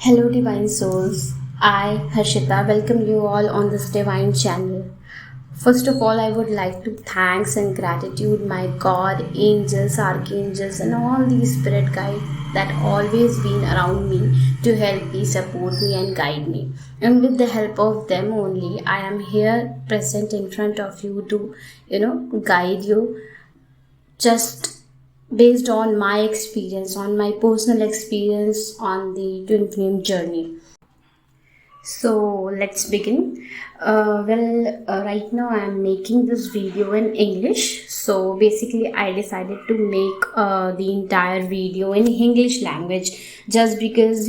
Hello, divine souls. I, Harshita, welcome you all on this divine channel. First of all, I would like to thanks and gratitude my God, angels, archangels, and all these spirit guides that always been around me to help me, support me, and guide me. And with the help of them only, I am here present in front of you to, guide you just based on my experience, on my personal experience on the twin flame journey. So let's begin. Right now I'm making this video in English. So basically, I decided to make the entire video in English language just because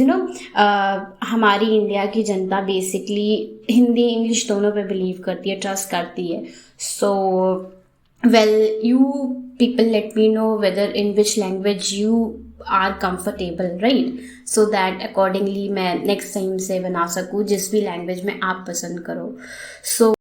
हमारी India की जनता basically Hindi English दोनों पे believe करती है, trust करती है. So well, you people let me know whether in which language you are comfortable, right? So that accordingly मैं next time से बना सकूँ जिस भी language में आप पसंद करो. So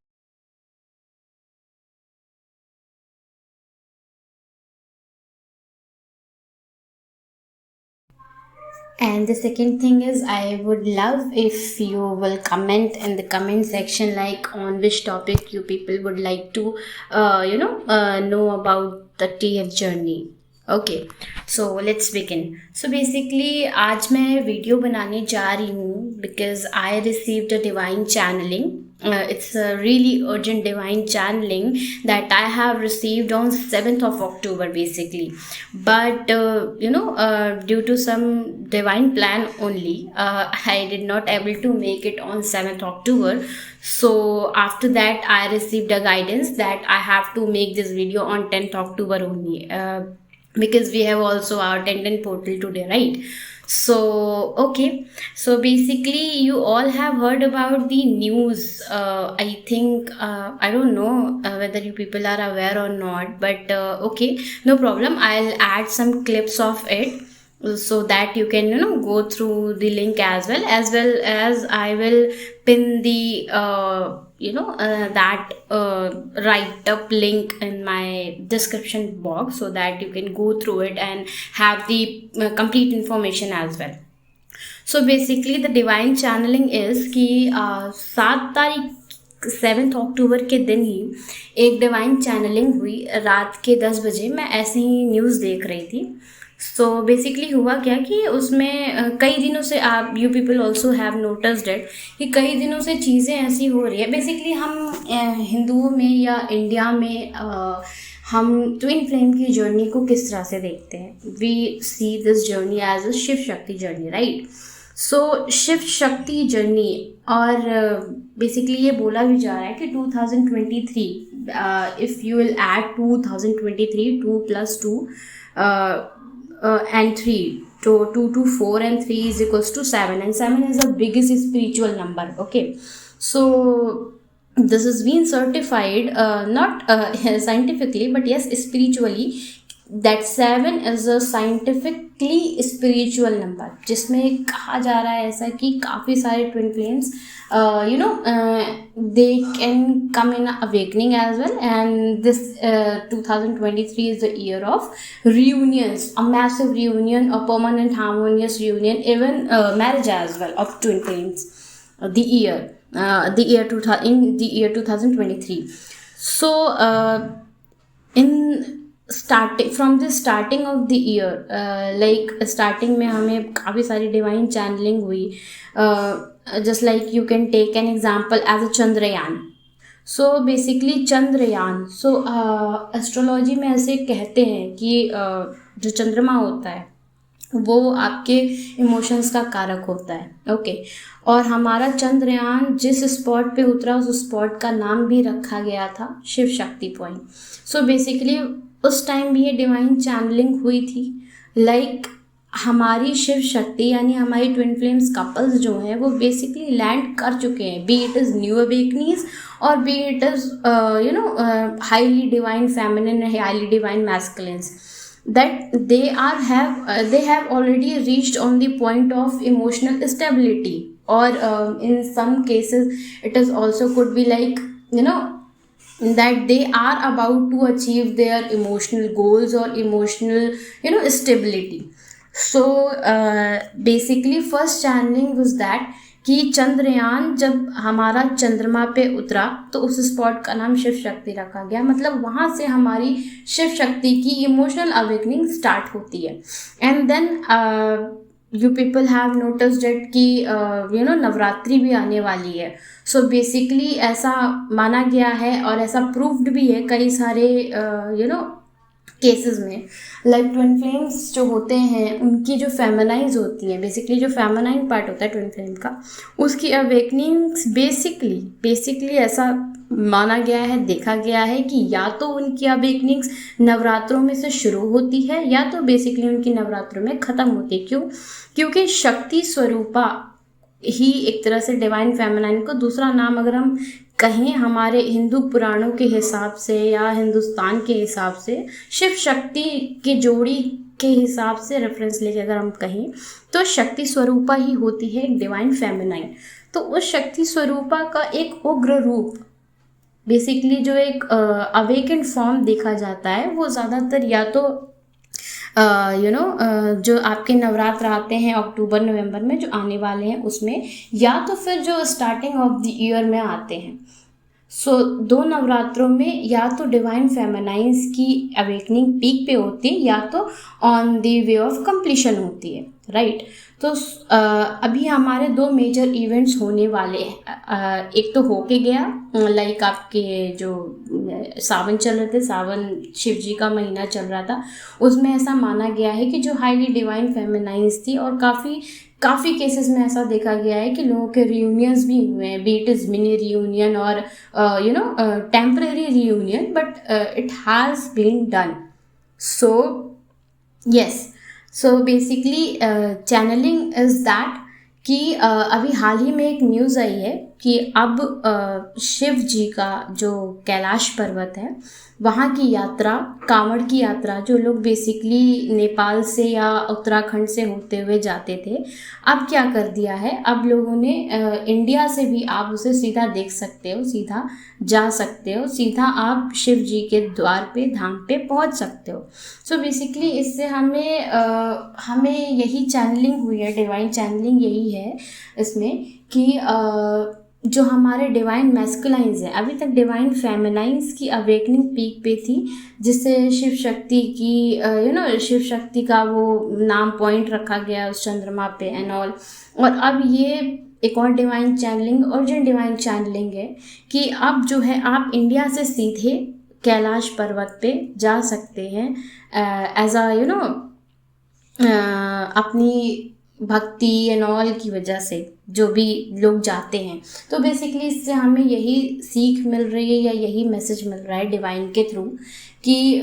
and the second thing is, I would love if you will comment in the comment section, like on which topic you people would like to, know about the TF journey. Okay so let's begin. So basically आज मैं वीडियो बनाने जा रही हूँ because I received a divine channelling. It's a really urgent divine channeling that I have received on 7th of October basically. But due to some divine plan only, I did not able to make it on 7th October. So after that I received a guidance that I have to make this video on 10th October only. Because we have also our Tendon portal today, right? So okay, so basically you all have heard about the news. I think I don't know whether you people are aware or not, but okay, no problem, I'll add some clips of it so that you can go through the link as I will pin the that write up link in my description box so that you can go through it and have the complete information as well. So basically the divine channeling is कि 7 तारीख 7 अक्टूबर के दिन ही एक divine channelling हुई रात के 10 बजे. मैं ऐसे ही न्यूज़ देख रही थी. सो बेसिकली हुआ क्या कि उसमें कई दिनों से आप you people also have noticed it कि कई दिनों से चीज़ें ऐसी हो रही है. बेसिकली हम हिंदुओं में या इंडिया में हम ट्विन फ्लेम की जर्नी को किस तरह से देखते हैं. We see this journey as a Shiva Shakti journey, right? So Shiv Shakti journey और बेसिकली ये बोला भी जा रहा है कि 2023 if you will add 2023 2 + 2 and 3, so 2 to 4 and 3 is equals to 7, and 7 is the biggest spiritual number. Okay, so this is being certified not scientifically but yes spiritually, that 7 is a scientifically spiritual number जिसमें कहा जा रहा है ऐसा कि काफ़ी सारे twin flames they can come in awakening as well, and this 2023 is the year of reunions, a massive reunion, a permanent harmonious reunion, even marriage as well of twin flames. The year 2023. So in starting from the starting of the year, like starting में हमें काफ़ी सारी divine channelling हुई. Just like you can take an example as a Chandrayaan. So basically Chandrayaan, so astrology में ऐसे कहते हैं कि जो चंद्रमा होता है वो आपके इमोशंस का कारक होता है. ओके, और हमारा चंद्रयान जिस स्पॉट पे उतरा उस स्पॉट का नाम भी रखा गया था Shiv Shakti point. So basically उस टाइम भी ये डिवाइन चैनलिंग हुई थी. लाइक हमारी शिव शक्ति यानी हमारी ट्विन फ्लेम्स कपल्स जो हैं वो बेसिकली लैंड कर चुके हैं, बी इट इज़ न्यू अवेकनीज और B it is highly divine feminine, highly divine masculines, that they have already reached on the point of emotional stability, or in some cases it is also could be like that they are about to achieve their emotional goals or emotional stability. So basically first channelling was that कि चंद्रयान जब हमारा चंद्रमा पे उतरा तो उस spot का नाम शिव शक्ति रखा गया, मतलब वहाँ से हमारी शिव शक्ति की इमोशनल अवेकनिंग स्टार्ट होती है। And then you people have noticed it कि नवरात्रि भी आने वाली है। सो बेसिकली ऐसा माना गया है और ऐसा प्रूव्ड भी है कई सारे केसेस में, लाइक ट्विन फ्लेम्स जो होते हैं उनकी जो फेमिनाइज होती हैं, बेसिकली जो फेमिनाइन पार्ट होता है ट्विन फ्लेम का, उसकी अवेकनिंग्स बेसिकली ऐसा माना गया है, देखा गया है कि या तो उनकी अवेकनिंग्स नवरात्रों में से शुरू होती है या तो बेसिकली उनकी नवरात्रों में ख़त्म होती है। क्यों? क्योंकि शक्ति स्वरूपा ही एक तरह से डिवाइन फेमिनाइन को दूसरा नाम अगर हम कहें हमारे हिंदू पुराणों के हिसाब से या हिंदुस्तान के हिसाब से शिव शक्ति की जोड़ी के हिसाब से रेफरेंस लेके अगर हम कहें तो शक्ति स्वरूपा ही होती है एक डिवाइन फेमिनाइन। तो उस शक्ति स्वरूपा का एक उग्र रूप बेसिकली जो एक अवेकेंड फॉर्म देखा जाता है वो ज़्यादातर या तो जो आपके नवरात्र आते हैं अक्टूबर नवंबर में जो आने वाले हैं उसमें, या तो फिर जो स्टार्टिंग ऑफ द ईयर में आते हैं। सो 2 नवरात्रों में या तो डिवाइन फेमिनाइंस की अवेकनिंग पीक पे होती है या तो on the way of completion होती है, राइट। तो अभी हमारे 2 मेजर इवेंट्स होने वाले हैं। एक तो होके गया, लाइक आपके जो सावन चल रहे थे, सावन शिव जी का महीना चल रहा था, उसमें ऐसा माना गया है कि जो हाईली डिवाइन फेमिनाइंस थी और काफ़ी केसेस में ऐसा देखा गया है कि लोगों के रियूनियंस भी हुए हैं, be it is mini reunion और temporary reunion, but it has been done. So yes, so basically channeling is that कि अभी हाल ही में एक न्यूज़ आई है कि अब शिव जी का जो कैलाश पर्वत है वहाँ की यात्रा, कांवड़ की यात्रा जो लोग बेसिकली नेपाल से या उत्तराखंड से होते हुए जाते थे, अब क्या कर दिया है, अब लोगों ने इंडिया से भी आप उसे सीधा देख सकते हो, सीधा जा सकते हो, सीधा आप शिव जी के द्वार पे, धाम पे पहुंच सकते हो। सो बेसिकली इससे हमें यही चैनलिंग हुई है, डिवाइन चैनलिंग यही है इसमें कि जो हमारे डिवाइन मैस्कुलाइंस हैं, अभी तक डिवाइन फेमिनाइंस की अवेकनिंग पीक पे थी, जिससे शिव शक्ति की शिव शक्ति का वो नाम पॉइंट रखा गया उस चंद्रमा पे एंड ऑल। और अब ये एक और divine channelling, urgent divine channelling है कि अब जो है आप इंडिया से सीधे कैलाश पर्वत पे जा सकते हैं एज अपनी भक्ति एंड ऑल की वजह से जो भी लोग जाते हैं। तो बेसिकली इससे हमें यही सीख मिल रही है या यही मैसेज मिल रहा है डिवाइन के थ्रू कि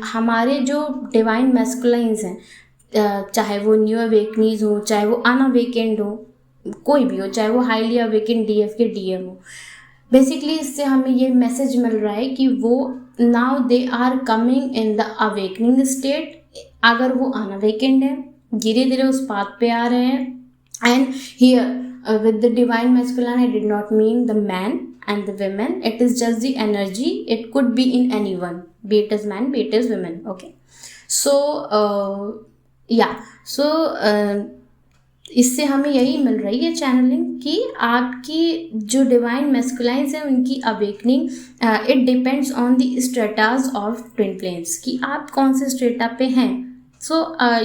हमारे जो डिवाइन मैस्कुलाइंस हैं, चाहे वो न्यू अवेकनीज हो, चाहे वो अनअवेकेंड हो, कोई भी हो, चाहे वो हाईली अवेकेंड डीएफ के डीएम हो, बेसिकली इससे हमें ये मैसेज मिल रहा है कि वो now they are coming in the awakening state. अगर वो अनअवेकेंड है, धीरे धीरे उस पाथ पे आ रहे हैं। And here with the divine masculine I did not mean the man and the women, it is just the energy, it could be in anyone, be it as man, be it as women, okay. So इससे हमें यही मिल रही है channelling कि आपकी जो divine masculines है उनकी awakening it depends on the stratas of twin flames कि आप कौन से स्ट्रेटा पे हैं। सो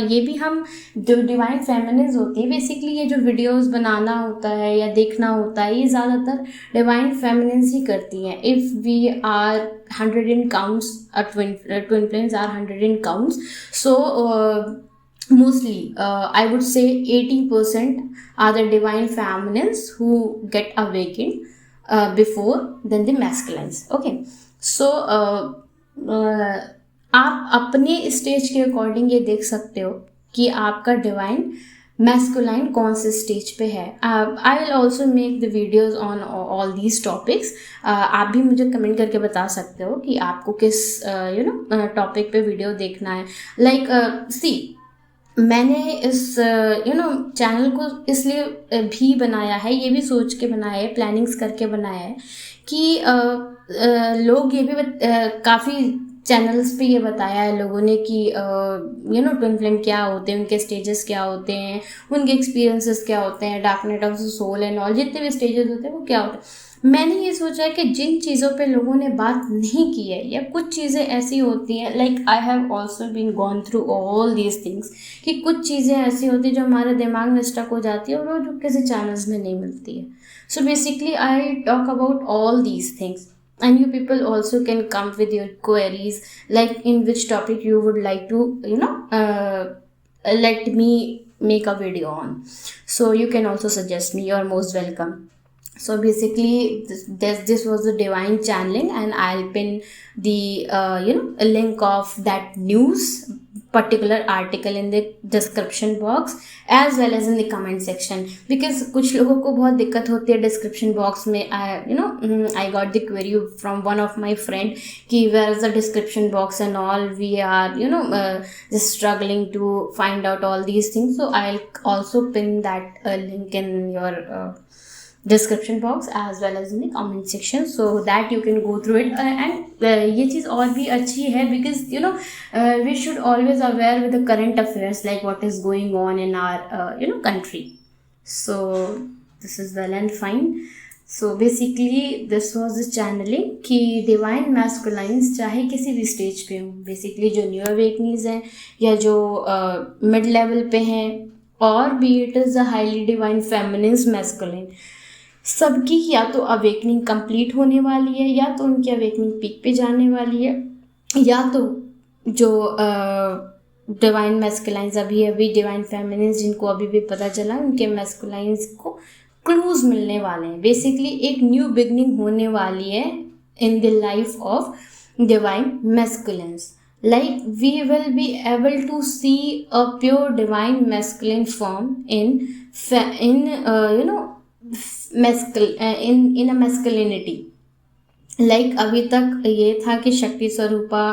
ये भी हम जो डिवाइन फेमिनिन्स होती है, बेसिकली ये जो वीडियोस बनाना होता है या देखना होता है, ये ज़्यादातर डिवाइन फेमिनिन्स ही करती हैं। If we are 100 in counts, twin flames are 100 in counts, so mostly I would say 80% are the divine feminines who get awakened before than the masculines, okay. So आप अपने स्टेज के according ये देख सकते हो कि आपका डिवाइन मैस्कुलाइन कौन से स्टेज पे है। I will also make the videos on all these topics. आप भी मुझे कमेंट करके बता सकते हो कि आपको किस टॉपिक पे वीडियो देखना है। लाइक सी, मैंने इस चैनल को इसलिए भी बनाया है, ये भी सोच के बनाया है, प्लानिंग्स करके बनाया है कि लोग ये भी काफ़ी चैनल्स पे ये बताया है लोगों ने कि ट्विन फ्लेम क्या होते हैं, उनके स्टेजेस क्या होते हैं, उनके एक्सपीरियंसेस क्या होते हैं, dark night of the soul and all, जितने भी स्टेजेस होते हैं वो क्या होते हैं। मैंने ये सोचा है कि जिन चीज़ों पे लोगों ने बात नहीं की है, या कुछ चीज़ें ऐसी होती हैं, like I have also been gone through all these things, कि कुछ चीज़ें ऐसी होती हैं जो हमारे दिमाग में स्टक हो जाती है और वो जो किसी चैनल्स में नहीं मिलती है. So basically, I talk about all these things, and you people also can come with your queries, like in which topic you would like to, let me make a video on. So you can also suggest me. You're most welcome. So basically this was the divine channeling, and I'll pin the a link of that news particular article in the description box as well as in the comment section, because कुछ लोगों को बहुत दिक्कत होती है description box में. I got the query from one of my friend कि where is the description box and all, we are just struggling to find out all these things. So I'll also pin that link in your description box as well as in the comment section, so that you can go through it. And ये चीज़ और भी अच्छी है because we should always aware with the current affairs, like what is going on in our country. So this is well and fine. So basically this was the channeling कि divine masculines चाहे किसी भी stage पे हो, basically जो new अवेकनीज हैं या जो मिड लेवल पे हैं, और B it is a highly divine feminines masculine, सबकी या तो अवेकनिंग कंप्लीट होने वाली है, या तो उनकी अवेकनिंग पीक पे जाने वाली है, या तो जो डिवाइन मैस्कुलाइंस अभी डिवाइन फेमिनिन्स जिनको अभी भी पता चला, उनके मैस्कुलाइंस को क्लूज मिलने वाले हैं. बेसिकली एक न्यू बिगनिंग होने वाली है in the life of divine masculines. Like we will be able to see a pure divine masculine form in a masculinity. Like अभी तक ये था कि शक्ति स्वरूपा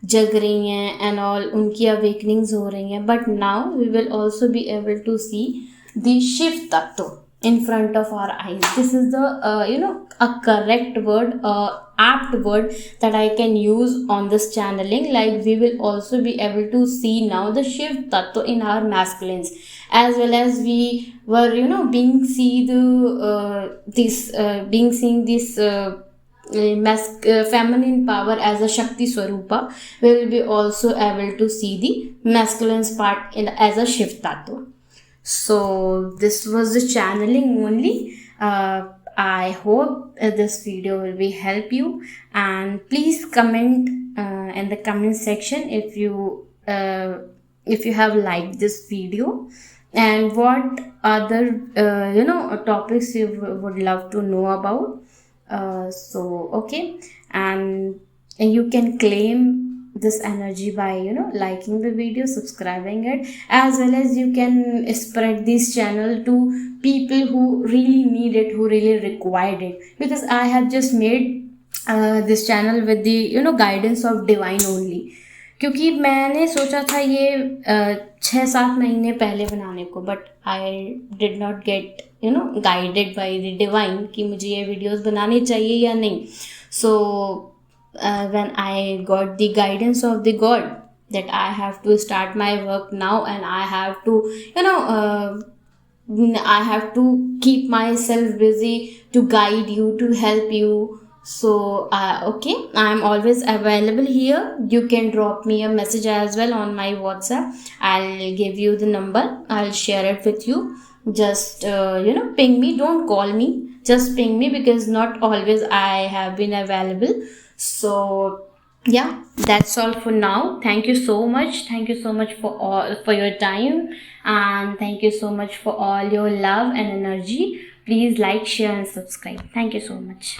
जग रही हैं एंड ऑल, उनकी अवेकनिंग्स हो रही हैं, but now we will also be able to see the Shiva tattva in front of our eyes. This is the a correct word, apt word that I can use on this channeling. Like we will also be able to see now the Shiv Tattva in our masculines, as well as we were being seeing this feminine power as a Shakti Swarupa. We will be also able to see the masculine's part as a Shiv Tattva. So this was the channeling only. I hope this video will be help you, and please comment in the comment section if you have liked this video, and what other topics you would love to know about. So okay, and you can claim this energy by liking the video, subscribing it, as well as you can spread this channel to people who really need it, who really required it, because I have just made this channel with the guidance of divine only. क्योंकि मैंने सोचा था ये 6-7 महीने पहले बनाने को, but I did not gate guided by the divine कि मुझे ये वीडियोस बनाने चाहिए या नहीं. सो when I got the guidance of the God that I have to start my work now, and I have to I have to keep myself busy to guide you, to help you. So okay, I am always available here. You can drop me a message as well on my WhatsApp. I'll give you the number, I'll share it with you. Just ping me, don't call me, just ping me, because not always I have been available. So yeah, that's all for now. Thank you so much for your time, and thank you so much for all your love and energy. Please like, share and subscribe. Thank you so much.